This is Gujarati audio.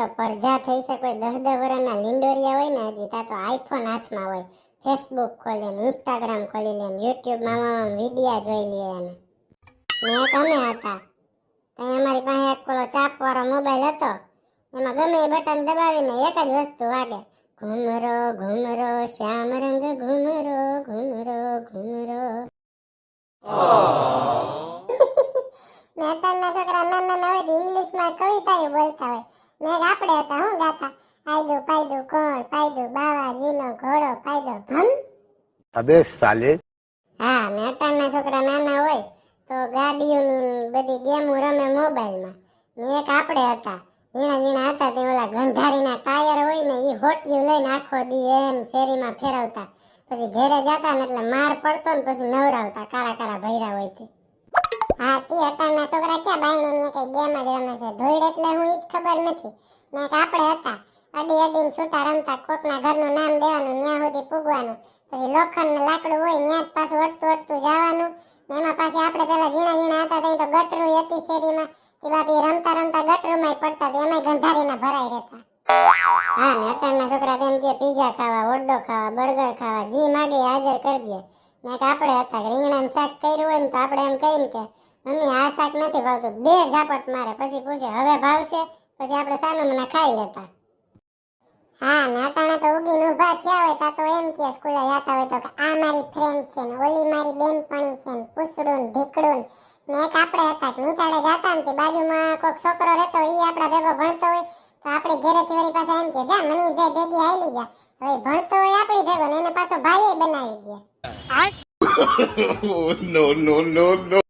તો પરજા થઈ છે, કોઈ 10-10 વર્ષના લીંડોરિયા હોય ને હજી તા તો આઈફોન હાથમાં હોય, ફેસબુક ખોલી ને ઇન્સ્ટાગ્રામ ખોલી લે ને યુટ્યુબ માં વિડિયા જોઈ લે ને એક અમે હતા ત્યાં અમારી પાસે એક પેલો ચાપ વાળો મોબાઈલ હતો, એમાં ગમે એ બટન દબાવીને એક જ વસ્તુ વાગે, ઘુમરો ઘુમરો શ્યામ રંગ ઘુમરો ઘુમરો ઘુમરો. મેટરના છોકરા નાના નાના હોય ઇંગ્લિશમાં કવિતાઓ બોલતા હોય ને આપણે હતા હું ગાતા, આયદુ પાયદુ કોણ પાયદુ બાવાજીનો ઘોડો પાયદો ભમ. અબે સાલે. હા, મેટરના છોકરા નાના હોય તો ગાડીઓની બધી ગેમો રમે મોબાઈલમાં ને એક આપણે હતા ઝીણા ઝીણા હતા તે ઓલા ગંધારીના ટાયર હોય ને એ હોટિયું લઈને આખો દી એમ શેરીમાં ફેરવતા, પછી ઘેરે જતા ને એટલે માર પડતો ને પછી નવરાવતા કાળા કાળા ભૈરા હોય તે. હા, તે અટાણના છોકરા ક્યાં બાયણે ને કઈ ગેમ જ રમે છે, ધોઈડ એટલે હું ઈ જ ખબર નથી ને એક આપણે હતા અડી અડીને છૂટા રમતા, કોકના ઘરનું નામ દેવાનું ન્યા સુધી પૂગવાનું, પછી લોખંડનું લાકડું હોય ન્યા જ પાછું અડતું અડતું જવાનું ને એમાં પાછી આપણે પેલા ઝીણા ઝીણા હતા ત્યાં તો ગટરું હતી શેરીમાં તે બાપી રમતા રમતા ગટરુંમાં પડતા એમાંય ગંધારીના ભરાઈ રહેતા. હા, ને અટાણના છોકરા તેમ કે પીઝા ખાવા, ઓડો ખાવા, બર્ગર ખાવા, જી માગે હાજર કરી દે ને એક આપણે હતા રીંગણાનું શાક કર્યું હોય ને તો આપણે એમ કહીને કે મમ્મી આ શાક નથી ભાવતું, બે ઝાપટ મારે, પછી પૂછે હવે ભાવશે, પછી આપણે સાનું મને ખાઈ લેતા. હા, ને અટાણે તો ઉગીને ઊભા થયા હોય તા તો એમ કે સ્કૂલે જતા હોય તો કે આ મારી ફ્રેન્ડ છે ને ઓલી મારી બેનપણી છે ને પૂછડું ને ઢીકડું ને એક આપણે હતા નિશાળે જતા ને તે બાજુમાં કોઈક છોકરો રહેતો એ આપણા ભેગો ભણતો હોય તો આપણે ઘરેથી વળી પાછા એમ કે જા મનીષભાઈ ભેગી આયલી જા, હવે ભણતો હોય આપણી ભેગો ને એને પાછો ભાઈ બનાવી દે. No, no, no, no.